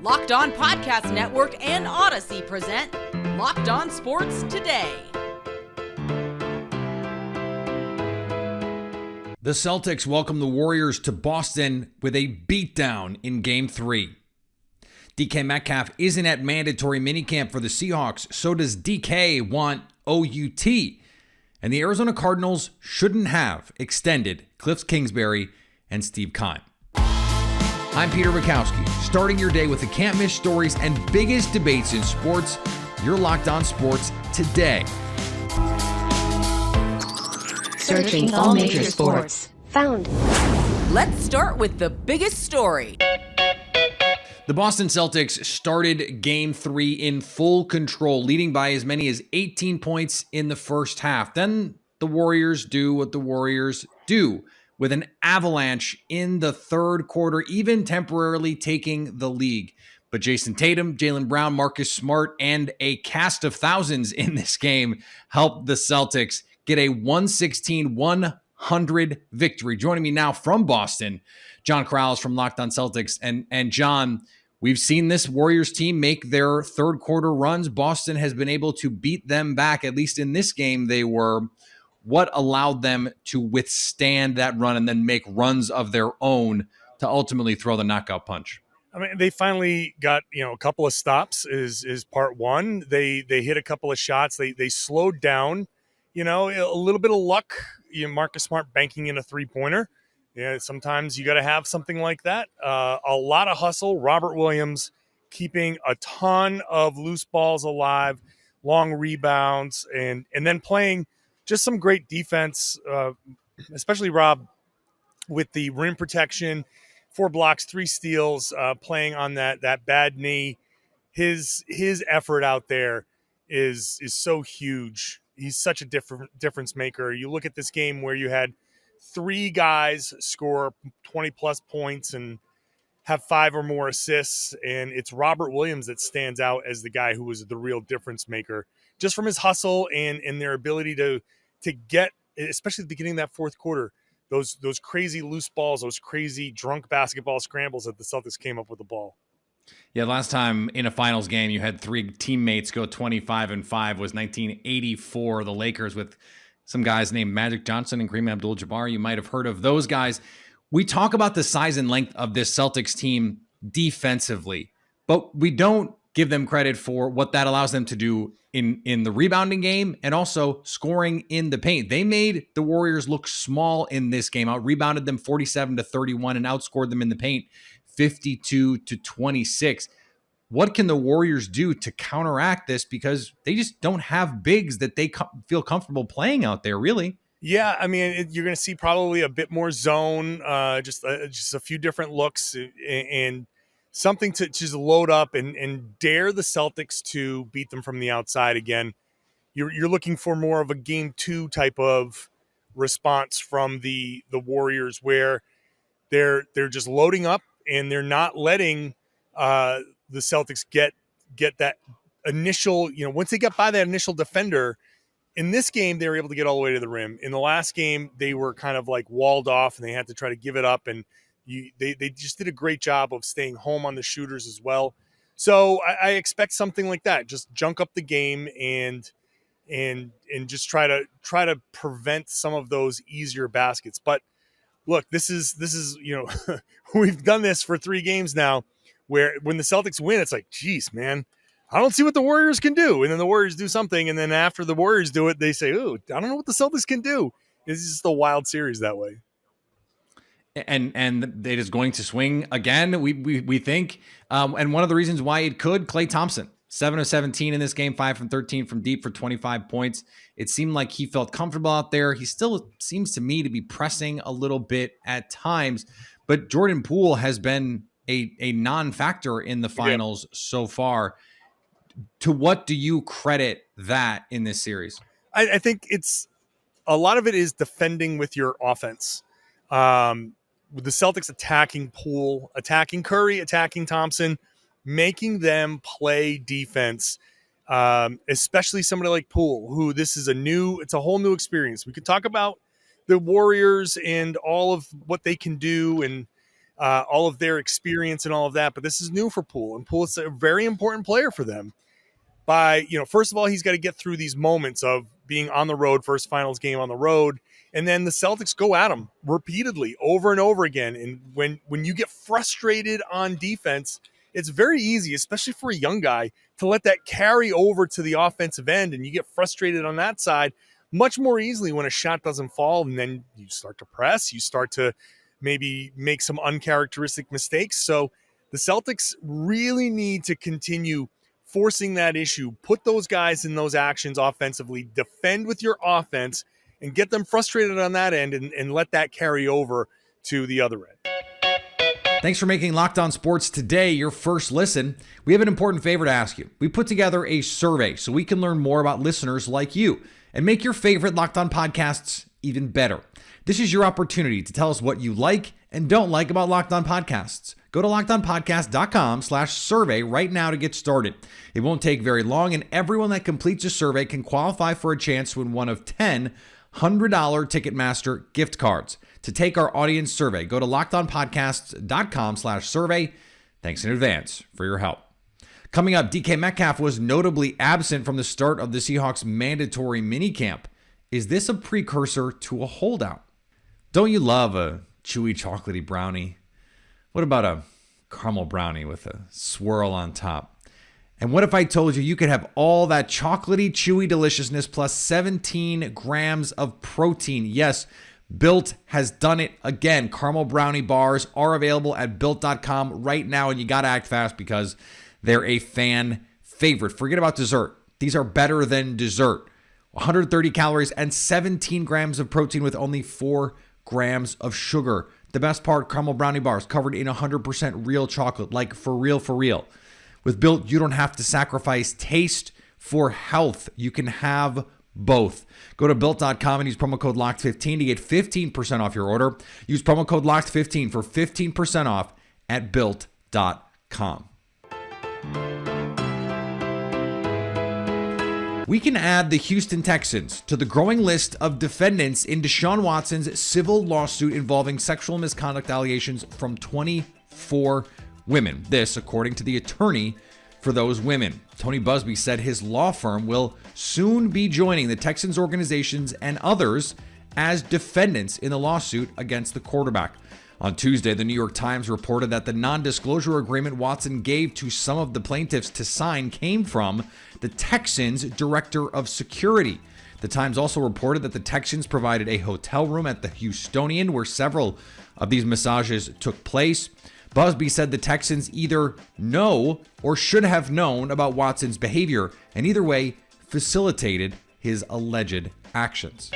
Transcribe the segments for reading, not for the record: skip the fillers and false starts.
Locked On Podcast Network and Odyssey present Locked On Sports Today. The Celtics welcome the Warriors to Boston with a beatdown in Game 3. DK Metcalf isn't at mandatory minicamp for the Seahawks, so does DK want OUT. And the Arizona Cardinals shouldn't have extended Kliff Kingsbury and Steve Keim. I'm Peter Bukowski, starting your day with the can't-miss stories and biggest debates in sports. You're Locked On Sports Today. Searching all major sports. Found. Let's start with the biggest story. The Boston Celtics started Game 3 in full control, leading by as many as 18 points in the first half. Then the Warriors do what the Warriors do, with an avalanche in the third quarter, even temporarily taking the league. But Jason Tatum, Jaylen Brown, Marcus Smart, and a cast of thousands in this game helped the Celtics get a 116-100 victory. Joining me now from Boston, John Corrales from Locked On Celtics. And John, we've seen this Warriors team make their third quarter runs. Boston has been able to beat them back, at least in this game they were. What allowed them to withstand that run and then make runs of their own to ultimately throw the knockout punch? I mean, they finally got, a couple of stops is part one. They hit a couple of shots. They slowed down, a little bit of luck. Marcus Smart banking in a three-pointer. Yeah, sometimes you got to have something like that. A lot of hustle. Robert Williams keeping a ton of loose balls alive, long rebounds, and then playing just some great defense, especially Rob with the rim protection, 4 blocks, 3 steals, playing on that bad knee. His effort out there is so huge. He's such a difference maker. You look at this game where you had 3 guys score 20-plus points and have 5 or more assists, and it's Robert Williams that stands out as the guy who was the real difference maker, just from his hustle and their ability to get, especially at the beginning of that fourth quarter, those crazy loose balls, those crazy drunk basketball scrambles that the Celtics came up with the ball. Yeah, last time in a finals game you had 3 teammates go 25-5 was 1984. The Lakers with some guys named Magic Johnson and Kareem Abdul-Jabbar. You might have heard of those guys. We talk about the size and length of this Celtics team defensively, but we don't give them credit for what that allows them to do in the rebounding game and also scoring in the paint. They made the Warriors look small in this game, out-rebounded them 47-31 and outscored them in the paint 52-26. What can the Warriors do to counteract this? Because they just don't have bigs that they feel comfortable playing out there, really. Yeah, I mean, you're going to see probably a bit more zone, just a few different looks and something to just load up and dare the Celtics to beat them from the outside again. You're looking for more of a game 2 type of response from the Warriors, where they're just loading up and they're not letting the Celtics get that initial, once they get by that initial defender. In this game, they were able to get all the way to the rim. In the last game, they were kind of like walled off and they had to try to give it up, and they just did a great job of staying home on the shooters as well. So I expect something like that. Just junk up the game and just try to prevent some of those easier baskets. But look, this is we've done this for 3 games now, where when the Celtics win, it's like, geez, man, I don't see what the Warriors can do. And then the Warriors do something, and then after the Warriors do it, they say, "Oh, I don't know what the Celtics can do." It's just a wild series that way. And it is going to swing again, we think. And one of the reasons why it could, Klay Thompson, 7 of 17 in this game, 5 from 13 from deep for 25 points. It seemed like he felt comfortable out there. He still seems to me to be pressing a little bit at times, but Jordan Poole has been a non-factor in the finals so far. To what do you credit that in this series? I think it's a lot of it is defending with your offense. With the Celtics attacking Poole, attacking Curry, attacking Thompson, making them play defense, especially somebody like Poole, who it's a whole new experience. We could talk about the Warriors and all of what they can do and all of their experience and all of that. But this is new for Poole, and Poole is a very important player for them. First of all, he's got to get through these moments of being on the road, first finals game on the road, and then the Celtics go at him repeatedly over and over again. And when you get frustrated on defense, it's very easy, especially for a young guy, to let that carry over to the offensive end, and you get frustrated on that side much more easily when a shot doesn't fall, and then you start to press, you start to maybe make some uncharacteristic mistakes. So the Celtics really need to continue forcing that issue, put those guys in those actions offensively, defend with your offense, and get them frustrated on that end and let that carry over to the other end. Thanks for making Locked On Sports Today your first listen. We have an important favor to ask you. We put together a survey so we can learn more about listeners like you and make your favorite Locked On podcasts even better. This is your opportunity to tell us what you like and don't like about Locked On podcasts. Go to lockedonpodcast.com/survey right now to get started. It won't take very long, and everyone that completes a survey can qualify for a chance to win one of 10 $100 Ticketmaster gift cards. To take our audience survey, go to lockedonpodcast.com/survey. Thanks in advance for your help. Coming up, DK Metcalf was notably absent from the start of the Seahawks' mandatory minicamp. Is this a precursor to a holdout? Don't you love a chewy chocolatey brownie? What about a caramel brownie with a swirl on top? And what if I told you you could have all that chocolatey, chewy deliciousness plus 17 grams of protein? Yes, Built has done it again. Caramel brownie bars are available at Built.com right now, and you got to act fast because they're a fan favorite. Forget about dessert. These are better than dessert. 130 calories and 17 grams of protein with only 4 grams of sugar. The best part, caramel brownie bars covered in 100% real chocolate, like for real, for real. With Built, you don't have to sacrifice taste for health. You can have both. Go to Built.com and use promo code LOCKED15 to get 15% off your order. Use promo code LOCKED15 for 15% off at Built.com. We can add the Houston Texans to the growing list of defendants in Deshaun Watson's civil lawsuit involving sexual misconduct allegations from 24 women. This, according to the attorney for those women. Tony Busby said his law firm will soon be joining the Texans organizations and others as defendants in the lawsuit against the quarterback. On Tuesday, the New York Times reported that the non-disclosure agreement Watson gave to some of the plaintiffs to sign came from the Texans' director of security. The Times also reported that the Texans provided a hotel room at the Houstonian where several of these massages took place. Busby said the Texans either know or should have known about Watson's behavior, and either way facilitated his alleged actions.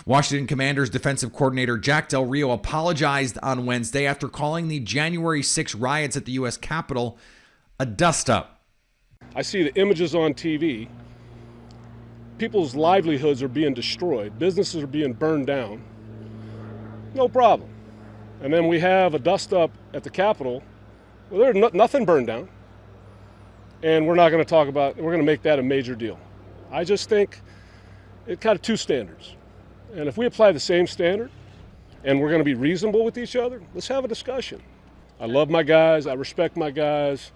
Washington Commanders defensive coordinator Jack Del Rio apologized on Wednesday after calling the January 6 riots at the U.S. Capitol a dust-up. I see the images on TV. People's livelihoods are being destroyed. Businesses are being burned down. No problem. And then we have a dust-up at the Capitol. Well, there's nothing burned down. And we're not going to talk about, we're going to make that a major deal. I just think it's kind of two standards. And if we apply the same standard and we're going to be reasonable with each other, let's have a discussion. I love my guys. I respect my guys.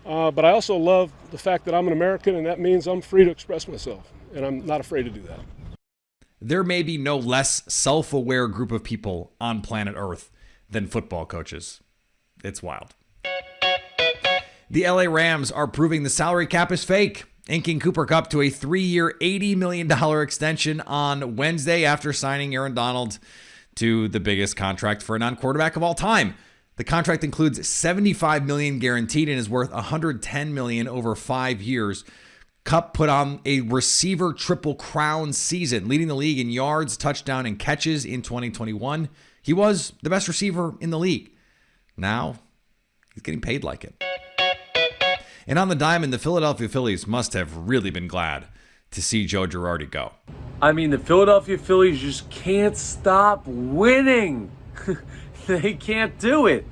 But I also love the fact that I'm an American, and that means I'm free to express myself. And I'm not afraid to do that. There may be no less self-aware group of people on planet Earth than football coaches. It's wild. The LA Rams are proving the salary cap is fake, inking Cooper Kupp to a 3-year, $80 million extension on Wednesday after signing Aaron Donald to the biggest contract for a non-quarterback of all time. The contract includes $75 million guaranteed and is worth $110 million over 5 years. Kupp put on a receiver triple crown season, leading the league in yards, touchdown, and catches in 2021. He was the best receiver in the league. Now, he's getting paid like it. And on the diamond, the Philadelphia Phillies must have really been glad to see Joe Girardi go. I mean, the Philadelphia Phillies just can't stop winning. They can't do it.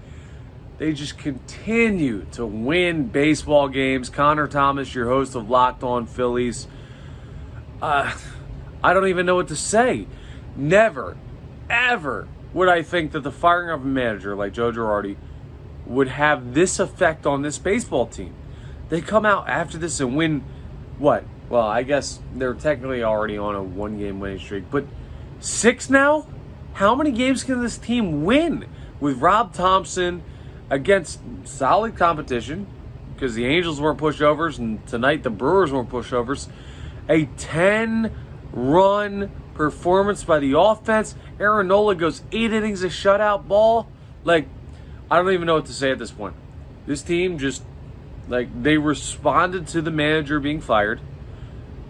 They just continue to win baseball games. Connor Thomas, your host of Locked On Phillies. I don't even know what to say. Never, ever would I think that the firing of a manager like Joe Girardi would have this effect on this baseball team. They come out after this and win, what? Well, I guess they're technically already on a 1-game winning streak, but 6 now? How many games can this team win with Rob Thompson against solid competition? Because the Angels weren't pushovers, and tonight the Brewers weren't pushovers. A 10-run performance by the offense. Aaron Nola goes 8 innings of shutout ball. Like, I don't even know what to say at this point. This team just, they responded to the manager being fired.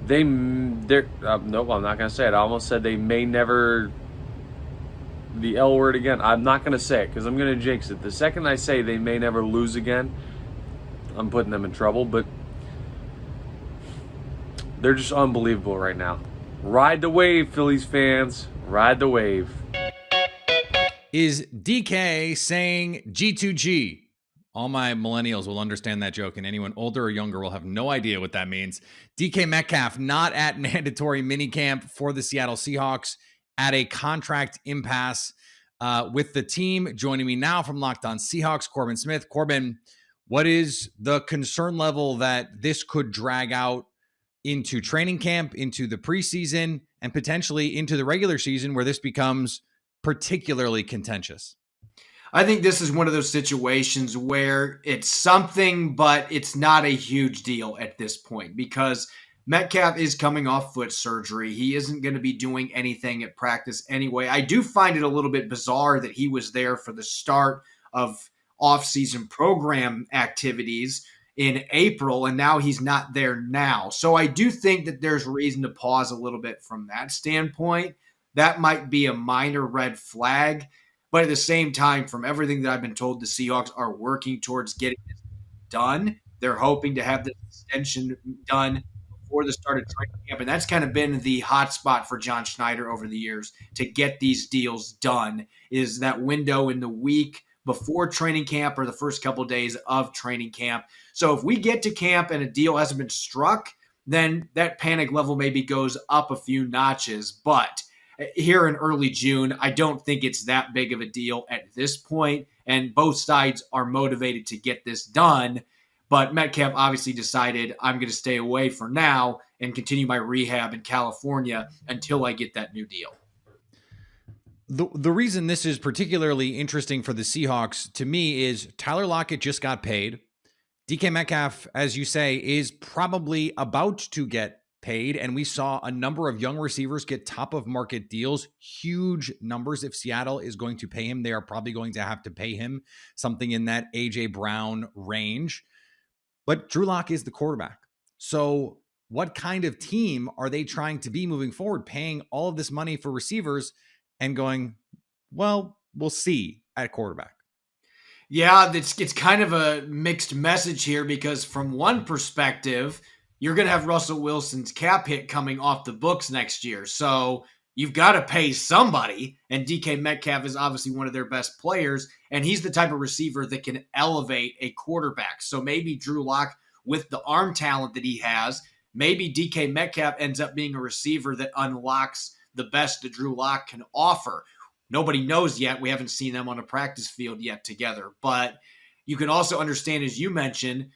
Nope, I'm not going to say it. I almost said they may never, the L word again. I'm not going to say it because I'm going to jinx it. The second I say they may never lose again, I'm putting them in trouble. But they're just unbelievable right now. Ride the wave, Phillies fans. Ride the wave. Is DK saying G2G? All my millennials will understand that joke, and anyone older or younger will have no idea what that means. DK Metcalf not at mandatory minicamp for the Seattle Seahawks, at a contract impasse with the team. Joining me now from Locked On Seahawks, Corbin Smith. Corbin, what is the concern level that this could drag out into training camp, into the preseason, and potentially into the regular season where this becomes particularly contentious? I think this is one of those situations where it's something, but it's not a huge deal at this point because Metcalf is coming off foot surgery. He isn't going to be doing anything at practice anyway. I do find it a little bit bizarre that he was there for the start of off-season program activities in April, and now he's not there now. So I do think that there's reason to pause a little bit from that standpoint. That might be a minor red flag. But at the same time, from everything that I've been told, the Seahawks are working towards getting this done. They're hoping to have this extension done before the start of training camp. And that's kind of been the hot spot for John Schneider over the years to get these deals done, is that window in the week before training camp or the first couple of days of training camp. So if we get to camp and a deal hasn't been struck, then that panic level maybe goes up a few notches. But here in early June, I don't think it's that big of a deal at this point, and both sides are motivated to get this done. But Metcalf obviously decided, I'm going to stay away for now and continue my rehab in California until I get that new deal. The reason this is particularly interesting for the Seahawks to me is Tyler Lockett just got paid. DK Metcalf, as you say, is probably about to get paid, and we saw a number of young receivers get top of market deals, huge numbers. If Seattle is going to pay him, they are probably going to have to pay him something in that AJ Brown range. But Drew Lock is the quarterback. So what kind of team are they trying to be moving forward, paying all of this money for receivers and going, well, we'll see at quarterback? Yeah, it's kind of a mixed message here because from one perspective, you're going to have Russell Wilson's cap hit coming off the books next year. So you've got to pay somebody. And DK Metcalf is obviously one of their best players. And he's the type of receiver that can elevate a quarterback. So maybe Drew Lock, with the arm talent that he has, maybe DK Metcalf ends up being a receiver that unlocks the best that Drew Lock can offer. Nobody knows yet. We haven't seen them on a practice field yet together. But you can also understand, as you mentioned,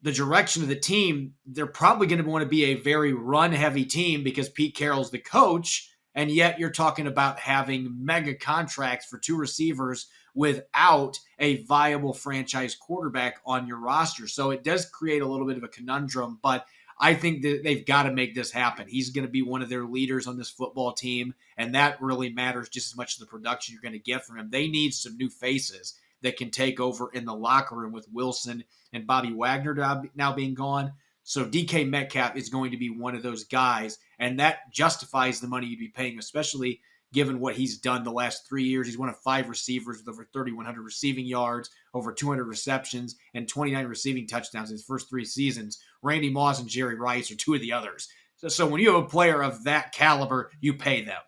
the direction of the team. They're probably going to want to be a very run-heavy team because Pete Carroll's the coach, and yet you're talking about having mega contracts for 2 receivers without a viable franchise quarterback on your roster. So it does create a little bit of a conundrum, but I think that they've got to make this happen. He's going to be one of their leaders on this football team, and that really matters just as much as the production you're going to get from him. They need some new faces that can take over in the locker room with Wilson and Bobby Wagner now being gone. So DK Metcalf is going to be one of those guys, and that justifies the money you'd be paying, especially given what he's done the last 3 years. He's one of 5 receivers with over 3,100 receiving yards, over 200 receptions, and 29 receiving touchdowns in his first 3 seasons. Randy Moss and Jerry Rice are 2 of the others. So when you have a player of that caliber, you pay them.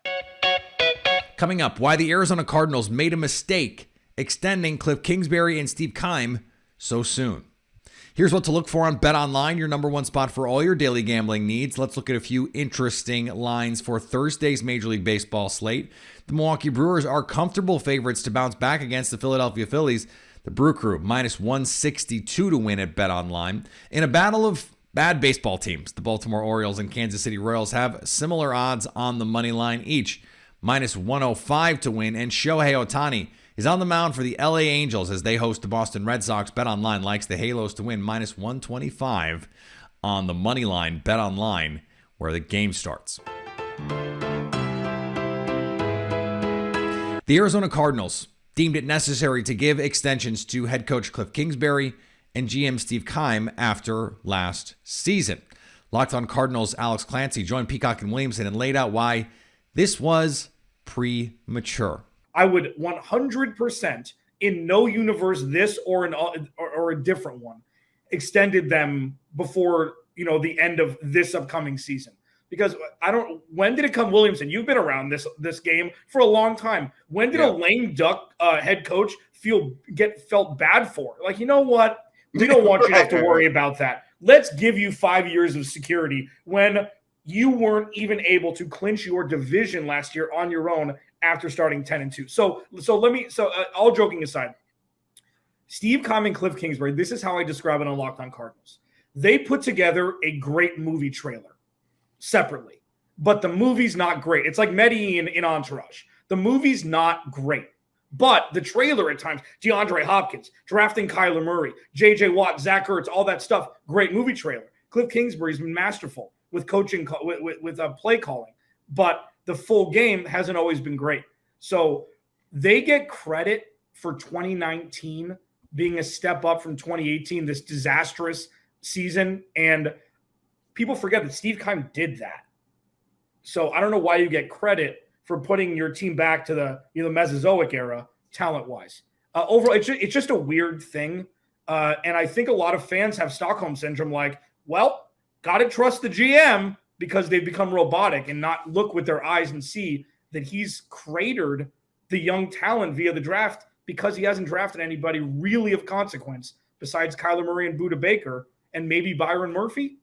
Coming up, why the Arizona Cardinals made a mistake extending Kliff Kingsbury and Steve Keim so soon. Here's what to look for on BetOnline, your number one spot for all your daily gambling needs. Let's look at a few interesting lines for Thursday's Major League Baseball slate. The Milwaukee Brewers are comfortable favorites to bounce back against the Philadelphia Phillies. The Brew Crew, minus 162 to win at BetOnline. In a battle of bad baseball teams, the Baltimore Orioles and Kansas City Royals have similar odds on the money line each. Minus 105 to win, and Shohei Ohtani is on the mound for the LA Angels as they host the Boston Red Sox. BetOnline likes the Halos to win, minus 125 on the money line. BetOnline, where the game starts. The Arizona Cardinals deemed it necessary to give extensions to head coach Kliff Kingsbury and GM Steve Keim after last season. Locked On Cardinals' Alex Clancy joined Peacock and Williamson and laid out why this was premature. I would 100% in no universe, this or a different one, extended them before the end of this upcoming season. Because when did it come, Williamson? You've been around this game for a long time. When did a lame duck head coach felt bad for? Like, you know what? We don't want you to have to worry about that. Let's give you 5 years of security when you weren't even able to clinch your division last year on your own after starting 10-2. So all joking aside, Steve Keim and Kliff Kingsbury, this is how I describe it on Locked On Cardinals. They put together a great movie trailer separately, but the movie's not great. It's like Medellin in Entourage. The movie's not great, but the trailer at times, DeAndre Hopkins, drafting Kyler Murray, J.J. Watt, Zach Ertz, all that stuff, great movie trailer. Kliff Kingsbury's been masterful with coaching, with play calling, but the full game hasn't always been great. So they get credit for 2019 being a step up from 2018, this disastrous season. And people forget that Steve Keim did that. So I don't know why you get credit for putting your team back to the Mesozoic era, talent-wise. Overall, it's just a weird thing. And I think a lot of fans have Stockholm Syndrome, like, well, got to trust the GM because they've become robotic and not look with their eyes and see that he's cratered the young talent via the draft because he hasn't drafted anybody really of consequence besides Kyler Murray and Budda Baker and maybe Byron Murphy.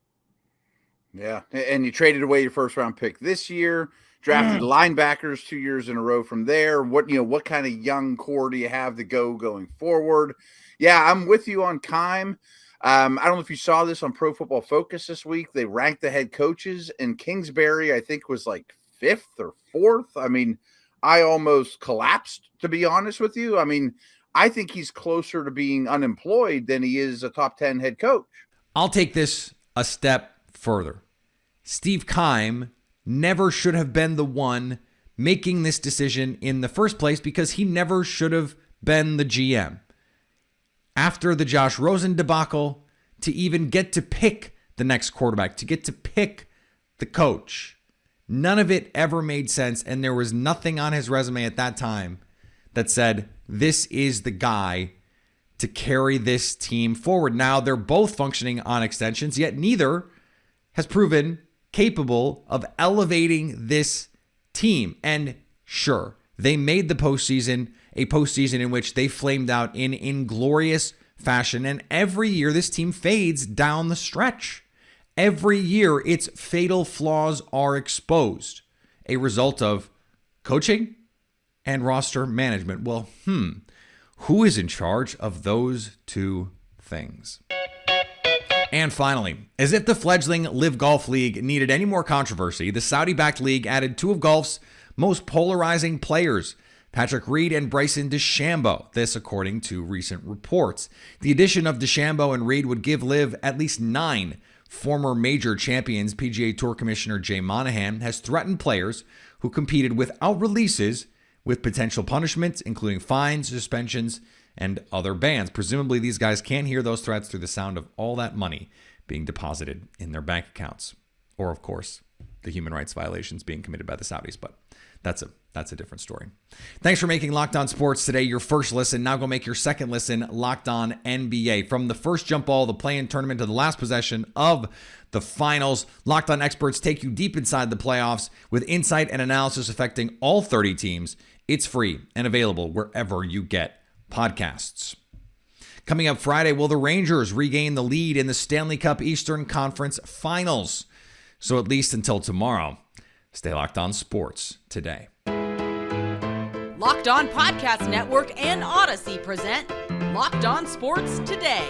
Yeah, and you traded away your first-round pick this year, drafted linebackers 2 years in a row from there. What kind of young core do you have to going forward? Yeah, I'm with you on Keim. I don't know if you saw this on Pro Football Focus this week. They ranked the head coaches, and Kingsbury, I think, was like 5th or 4th. I mean, I almost collapsed, to be honest with you. I mean, I think he's closer to being unemployed than he is a top 10 head coach. I'll take this a step further. Steve Keim never should have been the one making this decision in the first place because he never should have been the GM. After the Josh Rosen debacle, to even get to pick the next quarterback, to get to pick the coach, none of it ever made sense, and there was nothing on his resume at that time that said, this is the guy to carry this team forward. Now, they're both functioning on extensions, yet neither has proven capable of elevating this team. And sure, they made the postseason, a postseason in which they flamed out in inglorious fashion. And every year, this team fades down the stretch. Every year, its fatal flaws are exposed. A result of coaching and roster management. Well, who is in charge of those two things? And finally, as if the fledgling Live Golf League needed any more controversy, the Saudi-backed league added two of golf's most polarizing players, Patrick Reed and Bryson DeChambeau. This according to recent reports. The addition of DeChambeau and Reed would give Liv at least 9 former major champions. PGA Tour Commissioner Jay Monahan has threatened players who competed without releases with potential punishments, including fines, suspensions, and other bans. Presumably, these guys can't hear those threats through the sound of all that money being deposited in their bank accounts. Or, of course, the human rights violations being committed by the Saudis. But that's a different story. Thanks for making Locked On Sports today your first listen. Now go make your second listen Locked On NBA. From the first jump ball, the play-in tournament, to the last possession of the finals, Locked On experts take you deep inside the playoffs with insight and analysis affecting all 30 teams. It's free and available wherever you get podcasts. Coming up Friday, will the Rangers regain the lead in the Stanley Cup Eastern Conference Finals? So at least until tomorrow, stay locked on sports today. Locked On Podcast Network and Odyssey present Locked On Sports Today.